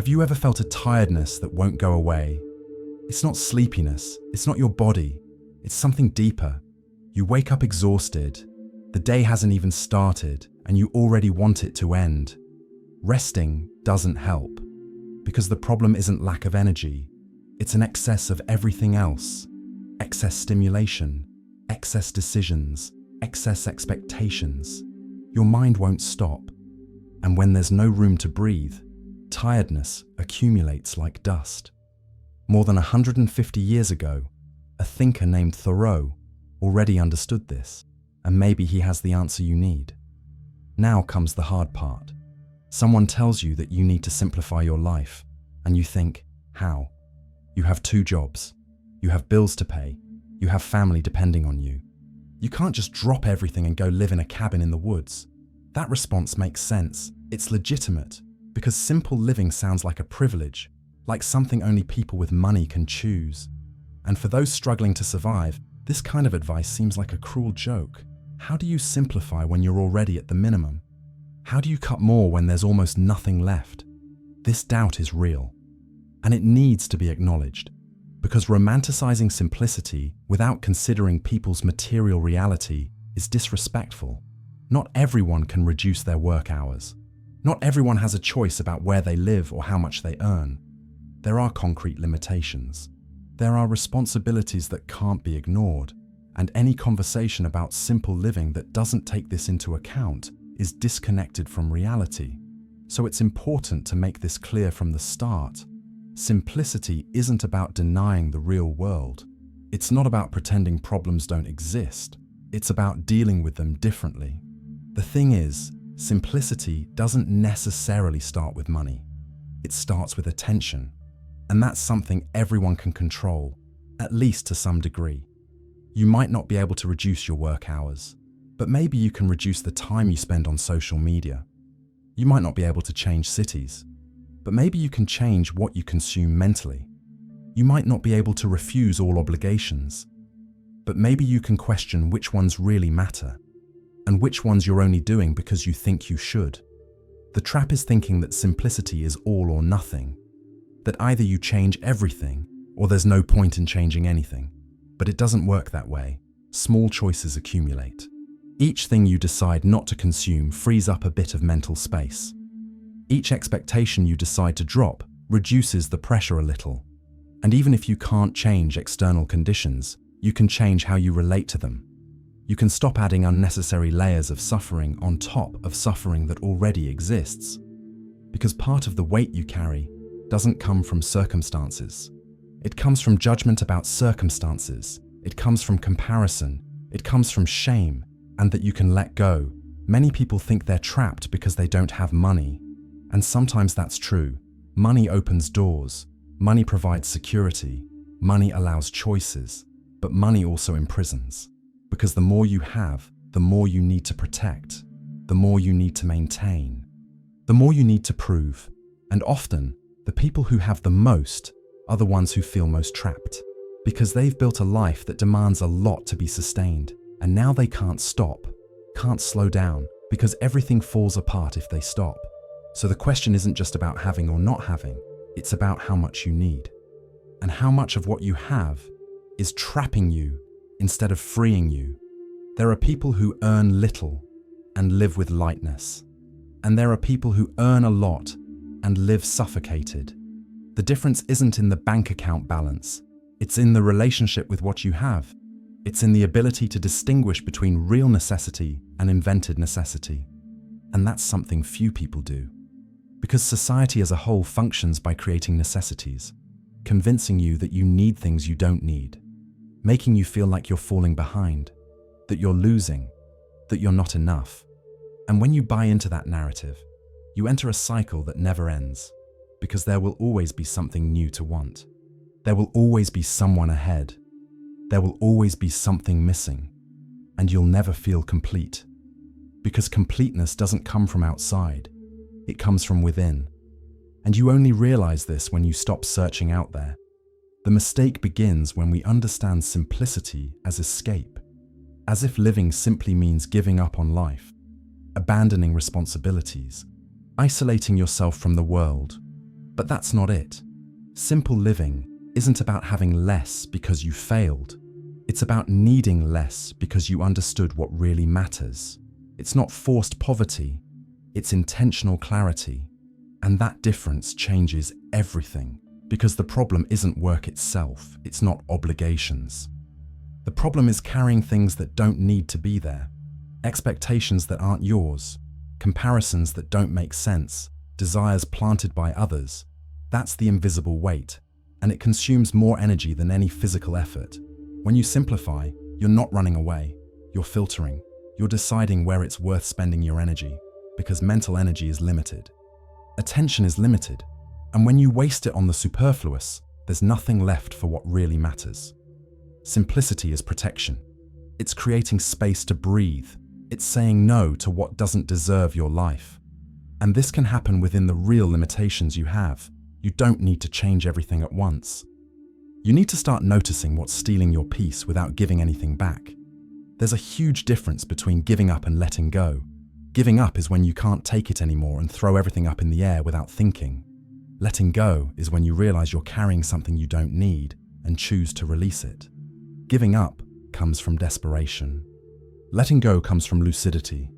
Have you ever felt a tiredness that won't go away? It's not sleepiness, it's not your body, it's something deeper. You wake up exhausted, the day hasn't even started, and you already want it to end. Resting doesn't help, because the problem isn't lack of energy, it's an excess of everything else. Excess stimulation, excess decisions, excess expectations. Your mind won't stop, and when there's no room to breathe, tiredness accumulates like dust. More than 150 years ago, a thinker named Thoreau already understood this, and maybe he has the answer you need. Now comes the hard part. Someone tells you that you need to simplify your life, and you think, how? You have 2 jobs, you have bills to pay, you have family depending on you. You can't just drop everything and go live in a cabin in the woods. That response makes sense, it's legitimate, because simple living sounds like a privilege, like something only people with money can choose. And for those struggling to survive, this kind of advice seems like a cruel joke. How do you simplify when you're already at the minimum? How do you cut more when there's almost nothing left? This doubt is real, and it needs to be acknowledged, because romanticizing simplicity without considering people's material reality is disrespectful. Not everyone can reduce their work hours. Not everyone has a choice about where they live or how much they earn. There are concrete limitations. There are responsibilities that can't be ignored, and any conversation about simple living that doesn't take this into account is disconnected from reality. So it's important to make this clear from the start. Simplicity isn't about denying the real world. It's not about pretending problems don't exist. It's about dealing with them differently. The thing is, simplicity doesn't necessarily start with money. It starts with attention, and that's something everyone can control, at least to some degree. You might not be able to reduce your work hours, but maybe you can reduce the time you spend on social media. You might not be able to change cities, but maybe you can change what you consume mentally. You might not be able to refuse all obligations, but maybe you can question which ones really matter, and which ones you're only doing because you think you should. The trap is thinking that simplicity is all or nothing, that either you change everything or there's no point in changing anything. But it doesn't work that way. Small choices accumulate. Each thing you decide not to consume frees up a bit of mental space. Each expectation you decide to drop reduces the pressure a little. And even if you can't change external conditions, you can change how you relate to them. You can stop adding unnecessary layers of suffering on top of suffering that already exists. Because part of the weight you carry doesn't come from circumstances. It comes from judgment about circumstances. It comes from comparison. It comes from shame, and that you can let go. Many people think they're trapped because they don't have money. And sometimes that's true. Money opens doors. Money provides security. Money allows choices. But money also imprisons. Because the more you have, the more you need to protect, the more you need to maintain, the more you need to prove. And often, the people who have the most are the ones who feel most trapped, because they've built a life that demands a lot to be sustained, and now they can't stop, can't slow down, because everything falls apart if they stop. So the question isn't just about having or not having, it's about how much you need, and how much of what you have is trapping you instead of freeing you. There are people who earn little and live with lightness, and there are people who earn a lot and live suffocated. The difference isn't in the bank account balance, it's in the relationship with what you have. It's in the ability to distinguish between real necessity and invented necessity. And that's something few people do. Because society as a whole functions by creating necessities, convincing you that you need things you don't need, making you feel like you're falling behind, that you're losing, that you're not enough. And when you buy into that narrative, you enter a cycle that never ends, because there will always be something new to want. There will always be someone ahead. There will always be something missing, and you'll never feel complete. Because completeness doesn't come from outside, it comes from within. And you only realize this when you stop searching out there. The mistake begins when we understand simplicity as escape, as if living simply means giving up on life, abandoning responsibilities, isolating yourself from the world, But that's not it. Simple living isn't about having less because you failed. It's about needing less because you understood what really matters. It's not forced poverty, it's intentional clarity. And that difference changes everything, because the problem isn't work itself, it's not obligations. The problem is carrying things that don't need to be there, expectations that aren't yours, comparisons that don't make sense, desires planted by others. That's the invisible weight, and it consumes more energy than any physical effort. When you simplify, you're not running away, you're filtering, you're deciding where it's worth spending your energy, because mental energy is limited. Attention is limited, and when you waste it on the superfluous, there's nothing left for what really matters. Simplicity is protection. It's creating space to breathe. It's saying no to what doesn't deserve your life. And this can happen within the real limitations you have. You don't need to change everything at once. You need to start noticing what's stealing your peace without giving anything back. There's a huge difference between giving up and letting go. Giving up is when you can't take it anymore and throw everything up in the air without thinking. Letting go is when you realize you're carrying something you don't need and choose to release it. Giving up comes from desperation. Letting go comes from lucidity,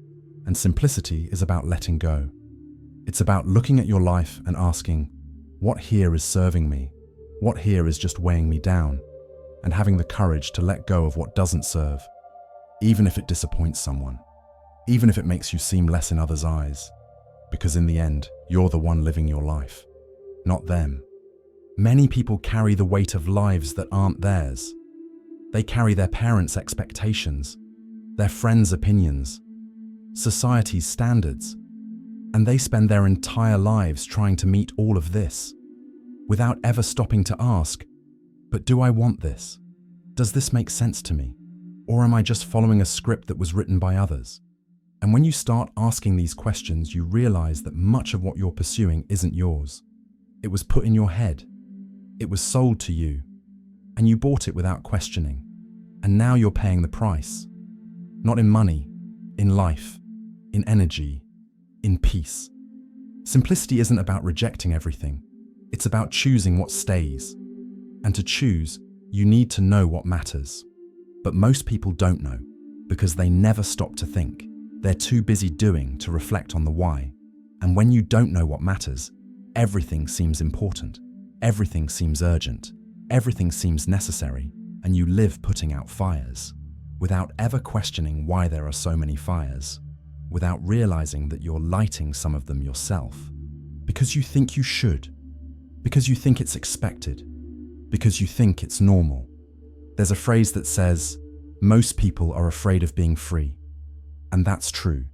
and simplicity is about letting go. It's about looking at your life and asking, what here is serving me? What here is just weighing me down? And having the courage to let go of what doesn't serve, even if it disappoints someone, even if it makes you seem less in others' eyes, because in the end, you're the one living your life, not them. Many people carry the weight of lives that aren't theirs. They carry their parents' expectations, their friends' opinions, society's standards, and they spend their entire lives trying to meet all of this, without ever stopping to ask, but do I want this? Does this make sense to me? Or am I just following a script that was written by others? And when you start asking these questions, you realize that much of what you're pursuing isn't yours. It was put in your head. It was sold to you, and you bought it without questioning. And now you're paying the price. Not in money, in life, in energy, in peace. Simplicity isn't about rejecting everything. It's about choosing what stays. And to choose, you need to know what matters. But most people don't know, because they never stop to think. They're too busy doing to reflect on the why. And when you don't know what matters, everything seems important. Everything seems urgent. Everything seems necessary. And you live putting out fires, without ever questioning why there are so many fires, without realizing that you're lighting some of them yourself, because you think you should, because you think it's expected, because you think it's normal. There's a phrase that says, most people are afraid of being free. And that's true.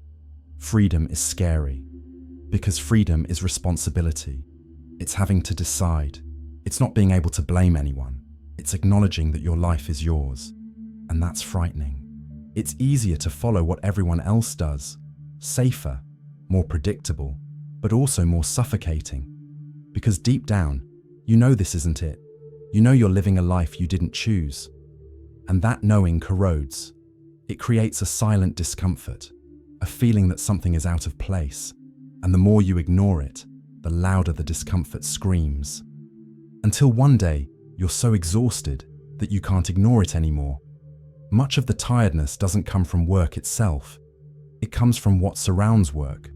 Freedom is scary, because freedom is responsibility. It's having to decide. It's not being able to blame anyone. It's acknowledging that your life is yours, and that's frightening. It's easier to follow what everyone else does, safer, more predictable, but also more suffocating. Because deep down, you know this isn't it. You know you're living a life you didn't choose. And that knowing corrodes. It creates a silent discomfort, a feeling that something is out of place. And the more you ignore it, the louder the discomfort screams. Until one day, you're so exhausted that you can't ignore it anymore. Much of the tiredness doesn't come from work itself. It comes from what surrounds work,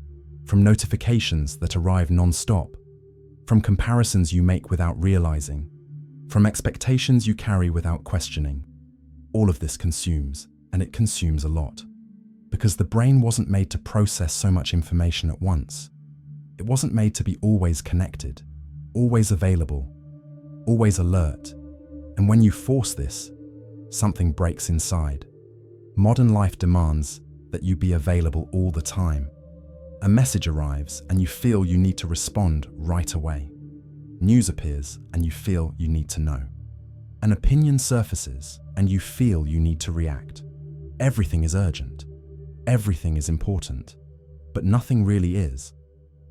from notifications that arrive non-stop, from comparisons you make without realizing, from expectations you carry without questioning. All of this consumes, and it consumes a lot, because the brain wasn't made to process so much information at once. It wasn't made to be always connected, always available, always alert. And when you force this, something breaks inside. Modern life demands that you be available all the time. A message arrives and you feel you need to respond right away. News appears and you feel you need to know. An opinion surfaces and you feel you need to react. Everything is urgent. Everything is important. But nothing really is.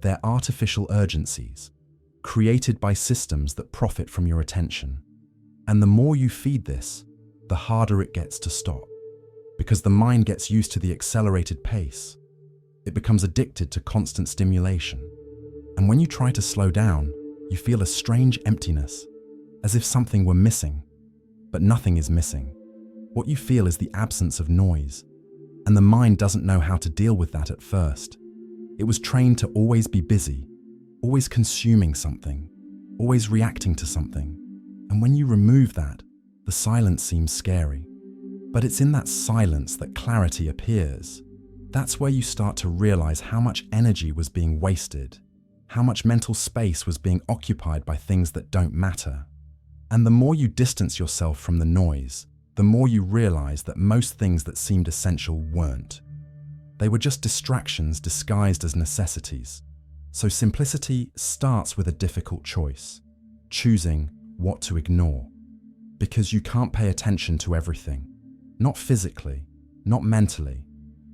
They're artificial urgencies, created by systems that profit from your attention. And the more you feed this, the harder it gets to stop. Because the mind gets used to the accelerated pace. It becomes addicted to constant stimulation. And when you try to slow down, You feel a strange emptiness, as if something were missing, but nothing is missing. What you feel is the absence of noise, and the mind doesn't know how to deal with that at first. It was trained to always be busy, always consuming something, always reacting to something. And when you remove that, the silence seems scary. But it's in that silence that clarity appears. That's where you start to realize how much energy was being wasted, how much mental space was being occupied by things that don't matter. And the more you distance yourself from the noise, the more you realize that most things that seemed essential weren't. They were just distractions disguised as necessities. So simplicity starts with a difficult choice, choosing what to ignore. Because you can't pay attention to everything, not physically, not mentally.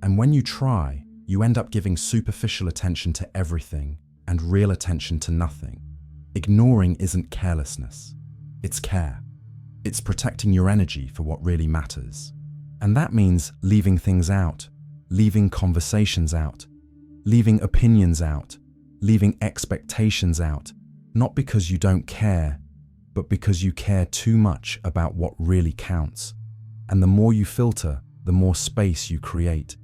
And when you try, you end up giving superficial attention to everything and real attention to nothing. Ignoring isn't carelessness, it's care. It's protecting your energy for what really matters. And that means leaving things out, leaving conversations out, leaving opinions out, leaving expectations out, not because you don't care, but because you care too much about what really counts. And the more you filter, the more space you create.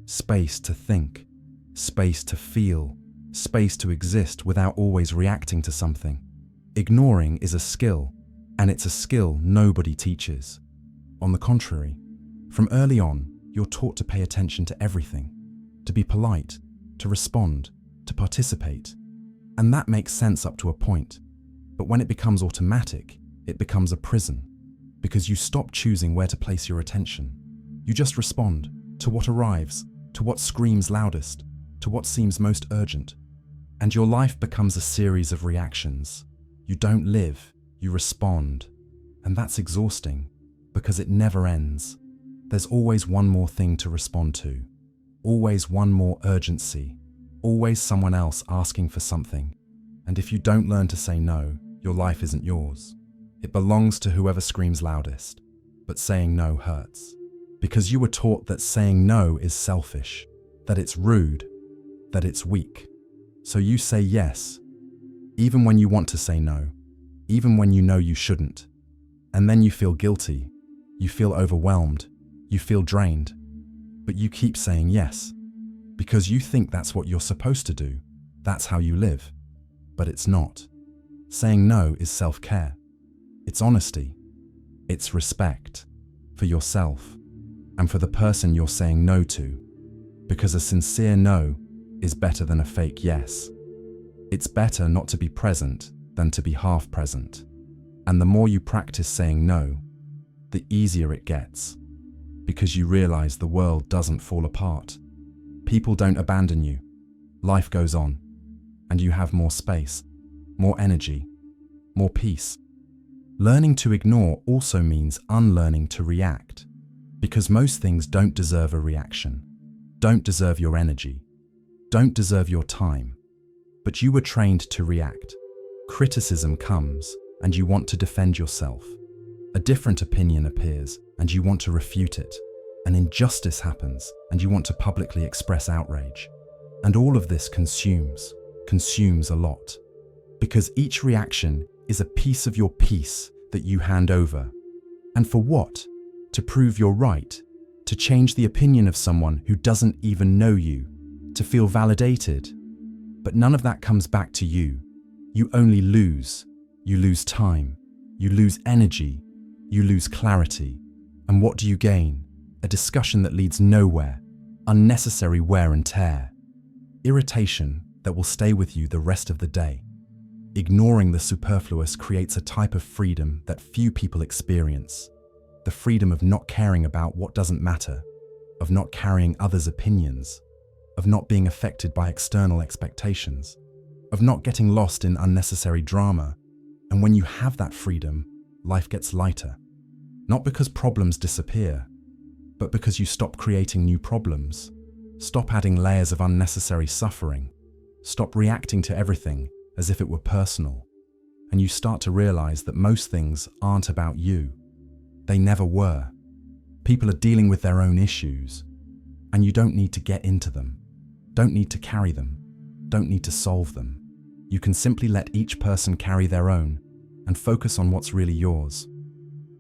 Space to think, space to feel, space to exist without always reacting to something. Ignoring is a skill, and it's a skill nobody teaches. On the contrary, from early on, you're taught to pay attention to everything, to be polite, to respond, to participate. And that makes sense up to a point. But when it becomes automatic, it becomes a prison, because you stop choosing where to place your attention. You just respond to what arrives, to what screams loudest, to what seems most urgent. And your life becomes a series of reactions. You don't live, you respond. And that's exhausting, because it never ends. There's always one more thing to respond to, always one more urgency, always someone else asking for something. And if you don't learn to say no, your life isn't yours. It belongs to whoever screams loudest. But saying no hurts. Because you were taught that saying no is selfish, that it's rude, that it's weak. So you say yes, even when you want to say no, even when you know you shouldn't. And then you feel guilty, you feel overwhelmed, you feel drained. But you keep saying yes, because you think that's what you're supposed to do. That's how you live. But it's not. Saying no is self-care. It's honesty. It's respect for yourself and for the person you're saying no to. Because a sincere no is better than a fake yes. It's better not to be present than to be half present. And the more you practice saying no, the easier it gets. Because you realize the world doesn't fall apart. People don't abandon you. Life goes on. And you have more space, more energy, more peace. Learning to ignore also means unlearning to react, because most things don't deserve a reaction, don't deserve your energy, don't deserve your time. But you were trained to react. Criticism comes, and you want to defend yourself. A different opinion appears, and you want to refute it. An injustice happens, and you want to publicly express outrage. And all of this consumes a lot. Because each reaction is a piece of your peace that you hand over. And for what? To prove you're right, to change the opinion of someone who doesn't even know you, to feel validated. But none of that comes back to you. You only lose. You lose time. You lose energy. You lose clarity. And what do you gain? A discussion that leads nowhere, unnecessary wear and tear. Irritation that will stay with you the rest of the day. Ignoring the superfluous creates a type of freedom that few people experience. The freedom of not caring about what doesn't matter, of not carrying others' opinions, of not being affected by external expectations, of not getting lost in unnecessary drama. And when you have that freedom, life gets lighter. Not because problems disappear, but because you stop creating new problems, stop adding layers of unnecessary suffering, stop reacting to everything as if it were personal, and you start to realize that most things aren't about you. They never were. People are dealing with their own issues, and you don't need to get into them, don't need to carry them, don't need to solve them. You can simply let each person carry their own and focus on what's really yours.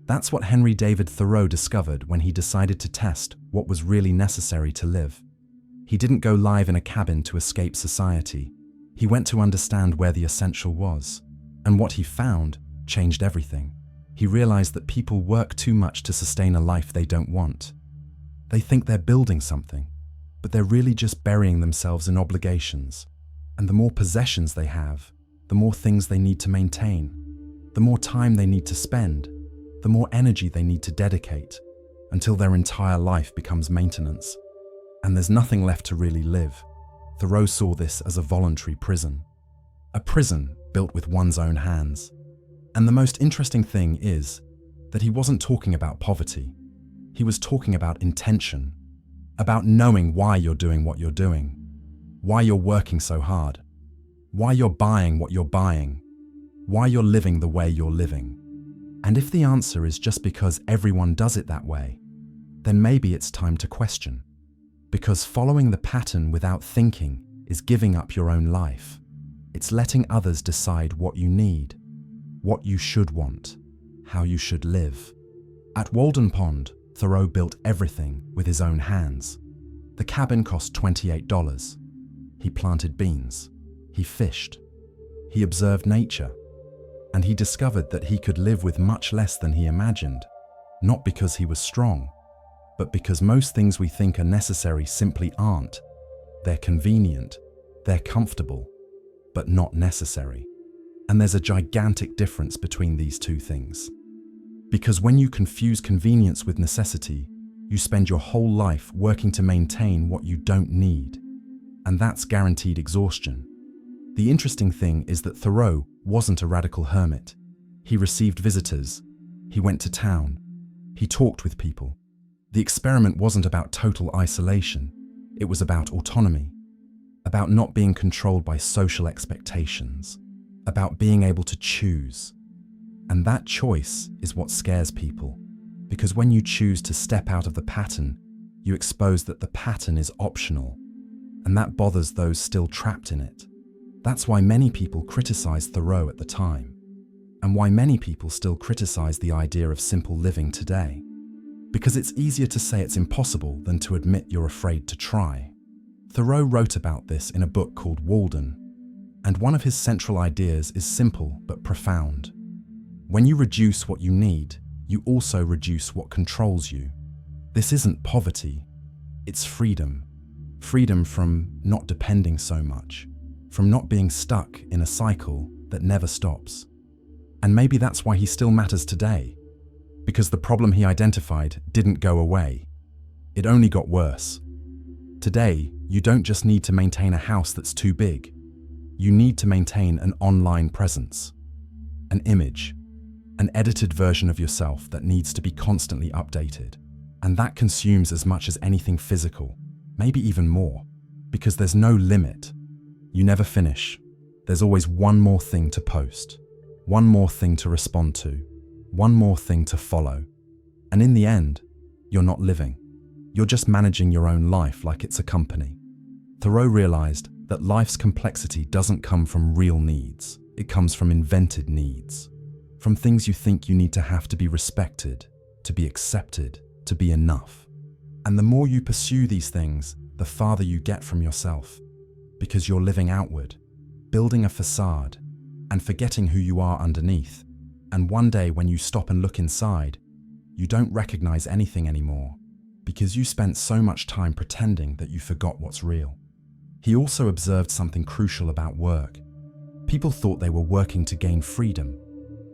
That's what Henry David Thoreau discovered when he decided to test what was really necessary to live. He didn't go live in a cabin to escape society. He went to understand where the essential was. And what he found changed everything. He realized that people work too much to sustain a life they don't want. They think they're building something, but they're really just burying themselves in obligations. And the more possessions they have, the more things they need to maintain, the more time they need to spend, the more energy they need to dedicate, until their entire life becomes maintenance. And there's nothing left to really live. Thoreau saw this as a voluntary prison. A prison built with one's own hands. And the most interesting thing is that he wasn't talking about poverty. He was talking about intention, about knowing why you're doing what you're doing, why you're working so hard, why you're buying what you're buying, why you're living the way you're living. And if the answer is just because everyone does it that way, then maybe it's time to question. Because following the pattern without thinking is giving up your own life. It's letting others decide what you need, what you should want, how you should live. At Walden Pond, Thoreau built everything with his own hands. The cabin cost $28. He planted beans. He fished. He observed nature. And he discovered that he could live with much less than he imagined, not because he was strong, but because most things we think are necessary simply aren't. They're convenient, they're comfortable, but not necessary. And there's a gigantic difference between these two things. Because when you confuse convenience with necessity, you spend your whole life working to maintain what you don't need. And that's guaranteed exhaustion. The interesting thing is that Thoreau wasn't a radical hermit. He received visitors. He went to town. He talked with people. The experiment wasn't about total isolation. It was about autonomy, about not being controlled by social expectations, about being able to choose. And that choice is what scares people, because when you choose to step out of the pattern, you expose that the pattern is optional, and that bothers those still trapped in it. That's why many people criticized Thoreau at the time, and why many people still criticize the idea of simple living today. Because it's easier to say it's impossible than to admit you're afraid to try. Thoreau wrote about this in a book called Walden, and one of his central ideas is simple but profound. When you reduce what you need, you also reduce what controls you. This isn't poverty, it's freedom. Freedom from not depending so much, from not being stuck in a cycle that never stops. And maybe that's why he still matters today, because the problem he identified didn't go away. It only got worse. Today, you don't just need to maintain a house that's too big. You need to maintain an online presence, an image, an edited version of yourself that needs to be constantly updated. And that consumes as much as anything physical, maybe even more, because there's no limit. You never finish. There's always one more thing to post, one more thing to respond to, one more thing to follow. And in the end, you're not living. You're just managing your own life like it's a company. Thoreau realized that life's complexity doesn't come from real needs. It comes from invented needs, from things you think you need to have to be respected, to be accepted, to be enough. And the more you pursue these things, the farther you get from yourself, because you're living outward, building a facade, and forgetting who you are underneath. And one day when you stop and look inside, you don't recognize anything anymore, because you spent so much time pretending that you forgot what's real. He also observed something crucial about work. People thought they were working to gain freedom,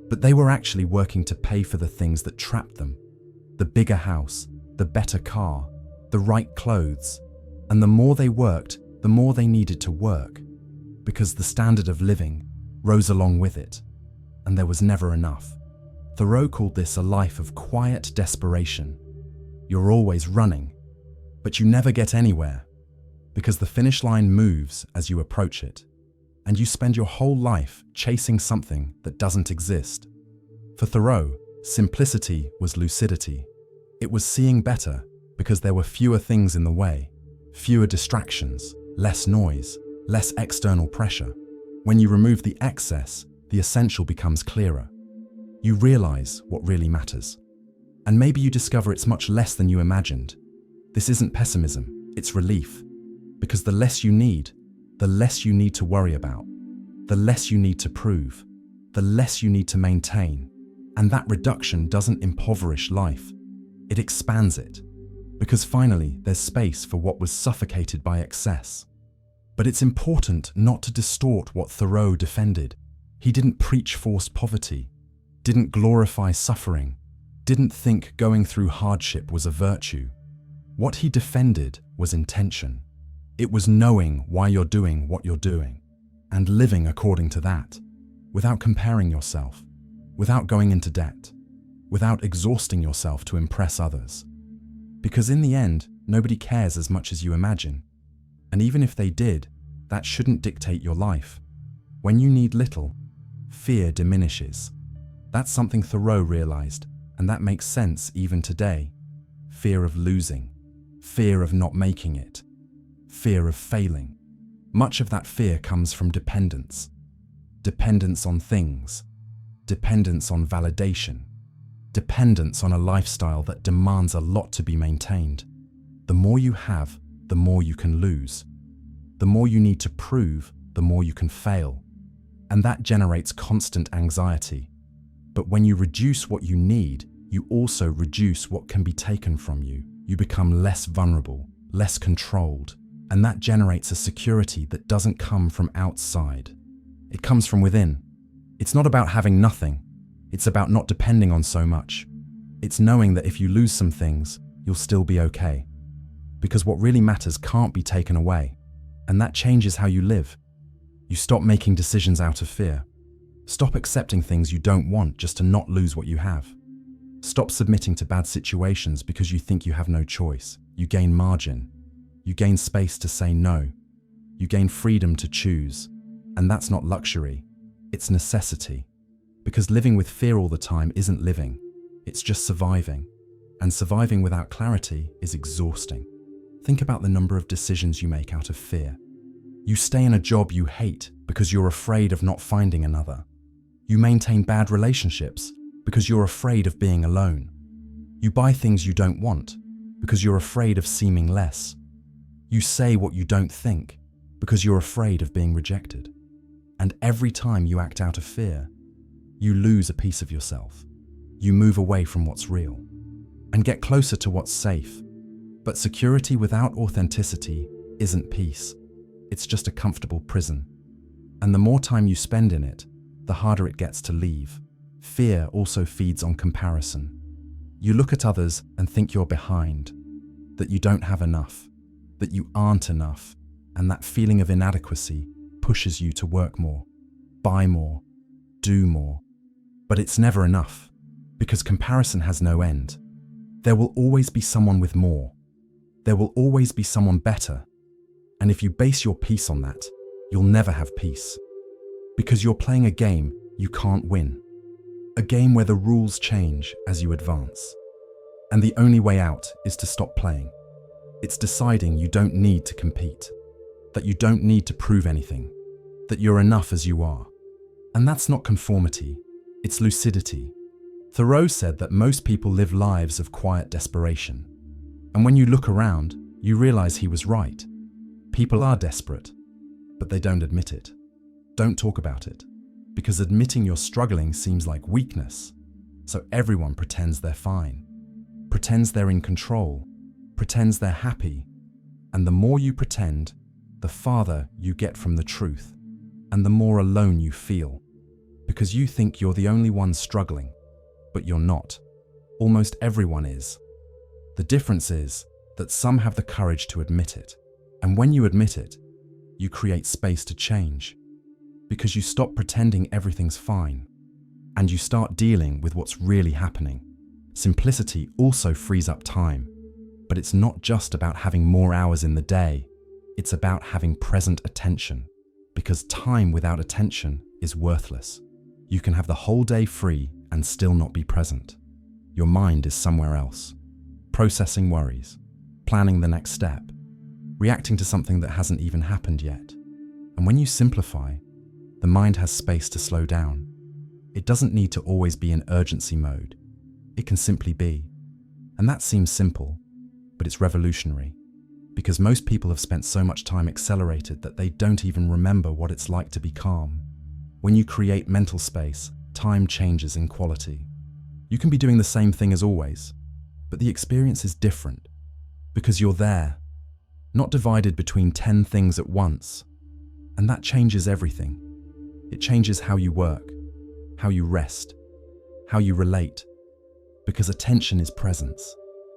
but they were actually working to pay for the things that trapped them. The bigger house, the better car, the right clothes. And the more they worked, the more they needed to work, because the standard of living rose along with it, and there was never enough. Thoreau called this a life of quiet desperation. You're always running, but you never get anywhere, because the finish line moves as you approach it, and you spend your whole life chasing something that doesn't exist. For Thoreau, simplicity was lucidity. It was seeing better because there were fewer things in the way, fewer distractions, less noise, less external pressure. When you remove the excess, the essential becomes clearer. You realize what really matters. And maybe you discover it's much less than you imagined. This isn't pessimism, it's relief. Because the less you need to worry about, the less you need to prove, the less you need to maintain. And that reduction doesn't impoverish life, it expands it. Because finally, there's space for what was suffocated by excess. But it's important not to distort what Thoreau defended. He didn't preach forced poverty, didn't glorify suffering, didn't think going through hardship was a virtue. What he defended was intention. It was knowing why you're doing what you're doing, and living according to that, without comparing yourself, without going into debt, without exhausting yourself to impress others. Because in the end, nobody cares as much as you imagine. And even if they did, that shouldn't dictate your life. When you need little, fear diminishes. That's something Thoreau realized, and that makes sense even today. Fear of losing, fear of not making it, fear of failing. Much of that fear comes from dependence. Dependence on things, dependence on validation, dependence on a lifestyle that demands a lot to be maintained. The more you have, the more you can lose. The more you need to prove, the more you can fail. And that generates constant anxiety. But when you reduce what you need, you also reduce what can be taken from you. You become less vulnerable, less controlled, and that generates a security that doesn't come from outside. It comes from within. It's not about having nothing. It's about not depending on so much. It's knowing that if you lose some things, you'll still be okay. Because what really matters can't be taken away. And that changes how you live. You stop making decisions out of fear. Stop accepting things you don't want just to not lose what you have. Stop submitting to bad situations because you think you have no choice. You gain margin. You gain space to say no. You gain freedom to choose. And that's not luxury. It's necessity. Because living with fear all the time isn't living. It's just surviving. And surviving without clarity is exhausting. Think about the number of decisions you make out of fear. You stay in a job you hate because you're afraid of not finding another. You maintain bad relationships because you're afraid of being alone. You buy things you don't want because you're afraid of seeming less. You say what you don't think because you're afraid of being rejected. And every time you act out of fear, you lose a piece of yourself. You move away from what's real and get closer to what's safe. But security without authenticity isn't peace. It's just a comfortable prison. And the more time you spend in it, the harder it gets to leave. Fear also feeds on comparison. You look at others and think you're behind, that you don't have enough, that you aren't enough, and that feeling of inadequacy pushes you to work more, buy more, do more. But it's never enough, because comparison has no end. There will always be someone with more. There will always be someone better. And if you base your peace on that, you'll never have peace. Because you're playing a game you can't win. A game where the rules change as you advance. And the only way out is to stop playing. It's deciding you don't need to compete, that you don't need to prove anything, that you're enough as you are. And that's not conformity, it's lucidity. Thoreau said that most people live lives of quiet desperation. And when you look around, you realize he was right. People are desperate, but they don't admit it. Don't talk about it, because admitting you're struggling seems like weakness. So everyone pretends they're fine, pretends they're in control, pretends they're happy. And the more you pretend, the farther you get from the truth, and the more alone you feel, because you think you're the only one struggling, but you're not. Almost everyone is. The difference is that some have the courage to admit it. And when you admit it, you create space to change. Because you stop pretending everything's fine. And you start dealing with what's really happening. Simplicity also frees up time. But it's not just about having more hours in the day. It's about having present attention. Because time without attention is worthless. You can have the whole day free and still not be present. Your mind is somewhere else. Processing worries, planning the next step, reacting to something that hasn't even happened yet. And when you simplify, the mind has space to slow down. It doesn't need to always be in urgency mode. It can simply be. And that seems simple, but it's revolutionary, because most people have spent so much time accelerated that they don't even remember what it's like to be calm. When you create mental space, time changes in quality. You can be doing the same thing as always, but the experience is different, because you're there, not divided between 10 things at once. And that changes everything. It changes how you work, how you rest, how you relate, because attention is presence,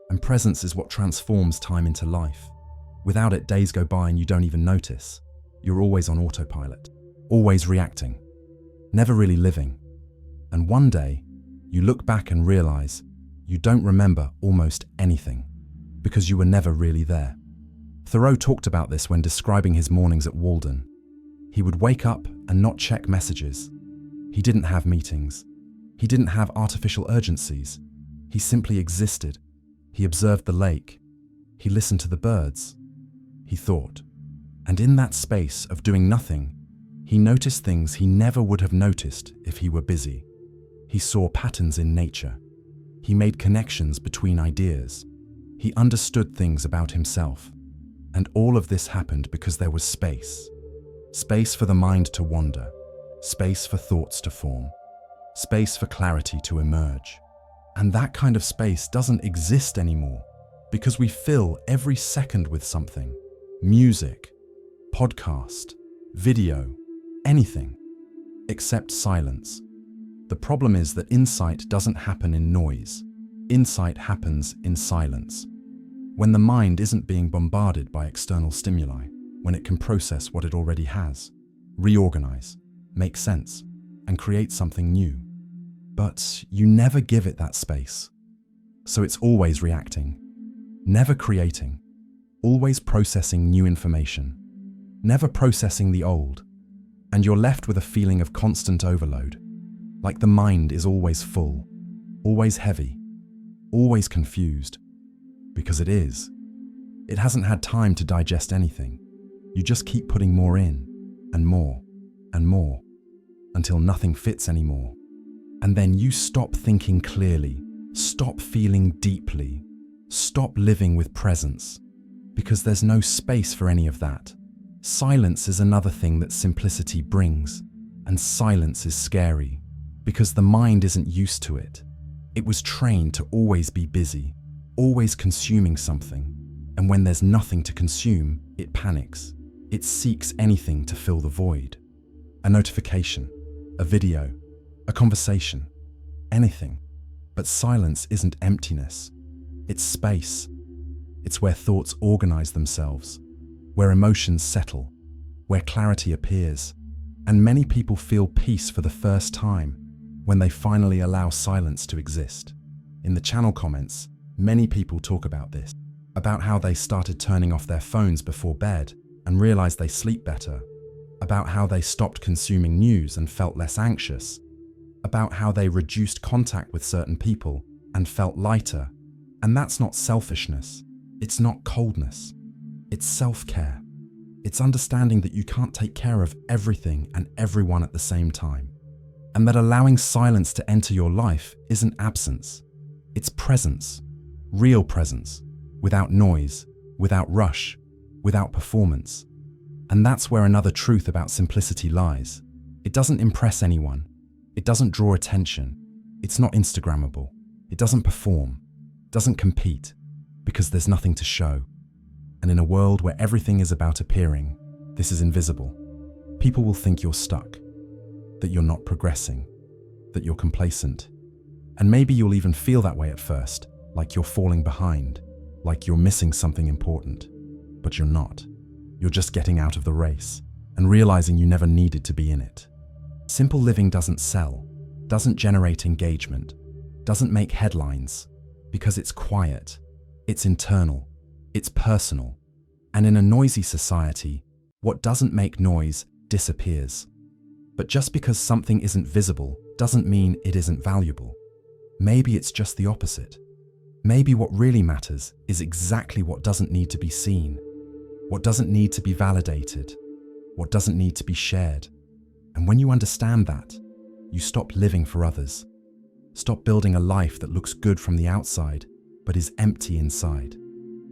and presence is what transforms time into life. Without it, days go by and you don't even notice. You're always on autopilot, always reacting, never really living. And one day, you look back and realize you don't remember almost anything, because you were never really there. Thoreau talked about this when describing his mornings at Walden. He would wake up and not check messages. He didn't have meetings. He didn't have artificial urgencies. He simply existed. He observed the lake. He listened to the birds. He thought. And in that space of doing nothing, he noticed things he never would have noticed if he were busy. He saw patterns in nature. He made connections between ideas. He understood things about himself. And all of this happened because there was space. Space for the mind to wander. Space for thoughts to form. Space for clarity to emerge. And that kind of space doesn't exist anymore because we fill every second with something. Music, podcast, video, anything, except silence. The problem is that insight doesn't happen in noise. Insight happens in silence. When the mind isn't being bombarded by external stimuli, when it can process what it already has, reorganize, make sense, and create something new. But you never give it that space. So it's always reacting, never creating, always processing new information, never processing the old. And you're left with a feeling of constant overload, like the mind is always full, always heavy, always confused, because it is. It hasn't had time to digest anything. You just keep putting more in, and more, and more, until nothing fits anymore. And then you stop thinking clearly, stop feeling deeply, stop living with presence, because there's no space for any of that. Silence is another thing that simplicity brings, and silence is scary, because the mind isn't used to it. It was trained to always be busy, always consuming something, and when there's nothing to consume, it panics. It seeks anything to fill the void. A notification, a video, a conversation, anything. But silence isn't emptiness. It's space. It's where thoughts organize themselves, where emotions settle, where clarity appears. And many people feel peace for the first time when they finally allow silence to exist. In the channel comments, many people talk about this, about how they started turning off their phones before bed and realized they sleep better, about how they stopped consuming news and felt less anxious, about how they reduced contact with certain people and felt lighter. And that's not selfishness. It's not coldness. It's self-care. It's understanding that you can't take care of everything and everyone at the same time. And that allowing silence to enter your life isn't absence. It's presence. Real presence. Without noise, without rush, without performance. And that's where another truth about simplicity lies. It doesn't impress anyone. It doesn't draw attention. It's not Instagrammable. It doesn't perform. Doesn't compete, because there's nothing to show. And in a world where everything is about appearing, this is invisible. People will think you're stuck, that you're not progressing, that you're complacent. And maybe you'll even feel that way at first, like you're falling behind, like you're missing something important. But you're not. You're just getting out of the race and realizing you never needed to be in it. Simple living doesn't sell, doesn't generate engagement, doesn't make headlines, because it's quiet, it's internal, it's personal. And in a noisy society, what doesn't make noise disappears. But just because something isn't visible doesn't mean it isn't valuable. Maybe it's just the opposite. Maybe what really matters is exactly what doesn't need to be seen, what doesn't need to be validated, what doesn't need to be shared, And when you understand that, you stop living for others. Stop building a life that looks good from the outside, but is empty inside.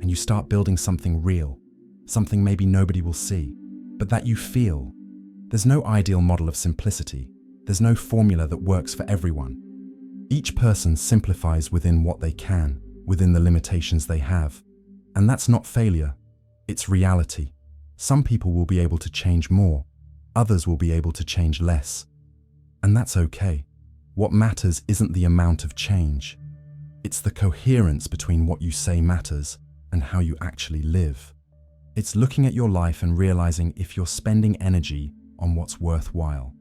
And you start building something real, something maybe nobody will see, but that you feel. There's no ideal model of simplicity. There's no formula that works for everyone. Each person simplifies within what they can, within the limitations they have. And that's not failure, it's reality. Some people will be able to change more, others will be able to change less. And that's okay. What matters isn't the amount of change. It's the coherence between what you say matters and how you actually live. It's looking at your life and realizing if you're spending energy on what's worthwhile,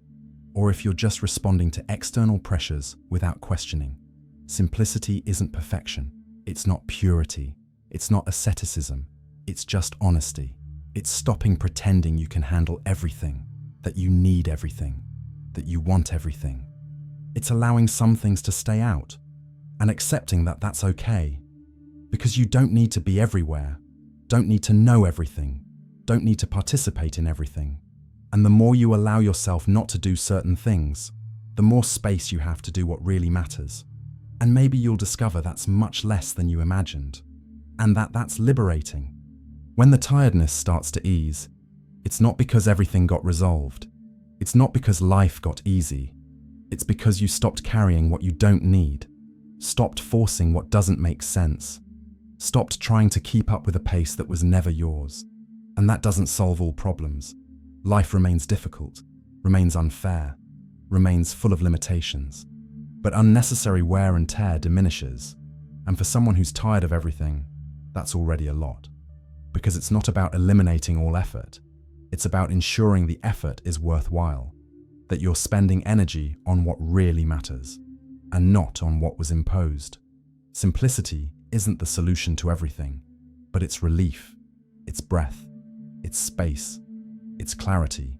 or if you're just responding to external pressures without questioning. Simplicity isn't perfection. It's not purity. It's not asceticism. It's just honesty. It's stopping pretending you can handle everything, that you need everything, that you want everything. It's allowing some things to stay out and accepting that that's okay, because you don't need to be everywhere, don't need to know everything, don't need to participate in everything. And the more you allow yourself not to do certain things, the more space you have to do what really matters. And maybe you'll discover that's much less than you imagined, and that's liberating. When the tiredness starts to ease, it's not because everything got resolved. It's not because life got easy. It's because you stopped carrying what you don't need, stopped forcing what doesn't make sense, stopped trying to keep up with a pace that was never yours. And that doesn't solve all problems. Life remains difficult, remains unfair, remains full of limitations. But unnecessary wear and tear diminishes. And for someone who's tired of everything, that's already a lot. Because it's not about eliminating all effort. It's about ensuring the effort is worthwhile, that you're spending energy on what really matters, and not on what was imposed. Simplicity isn't the solution to everything, but it's relief, it's breath, it's space, it's clarity.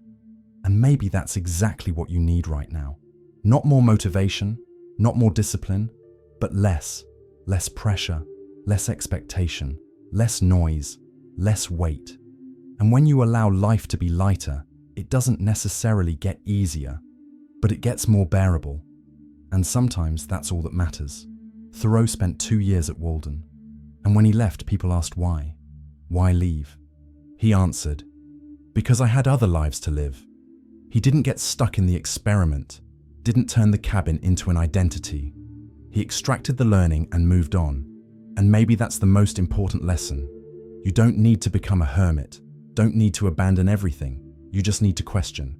And maybe that's exactly what you need right now. Not more motivation, not more discipline, but less pressure, less expectation, less noise, less weight. And when you allow life to be lighter, it doesn't necessarily get easier, but it gets more bearable. And sometimes that's all that matters. Thoreau spent 2 years at Walden, and when he left, people asked why. Why leave? He answered, because I had other lives to live. He didn't get stuck in the experiment, didn't turn the cabin into an identity. He extracted the learning and moved on. And maybe that's the most important lesson. You don't need to become a hermit, don't need to abandon everything. You just need to question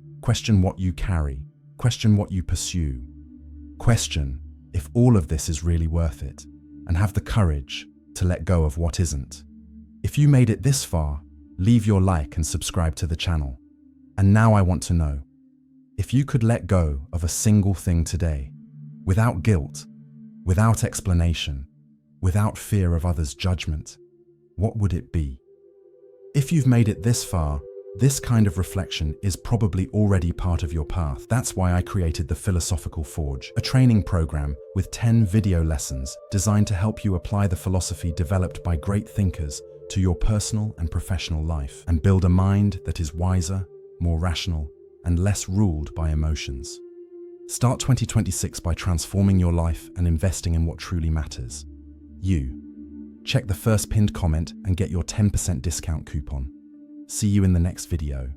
what you carry, question what you pursue. Question if all of this is really worth it, and have the courage to let go of what isn't. If you made it this far, leave your like and subscribe to the channel. And now I want to know, if you could let go of a single thing today, without guilt, without explanation, without fear of others' judgment, what would it be? If you've made it this far, this kind of reflection is probably already part of your path. That's why I created the Philosophical Forge, a training program with 10 video lessons designed to help you apply the philosophy developed by great thinkers to your personal and professional life and build a mind that is wiser, more rational, and less ruled by emotions. Start 2026 by transforming your life and investing in what truly matters. You. Check the first pinned comment and get your 10% discount coupon. See you in the next video.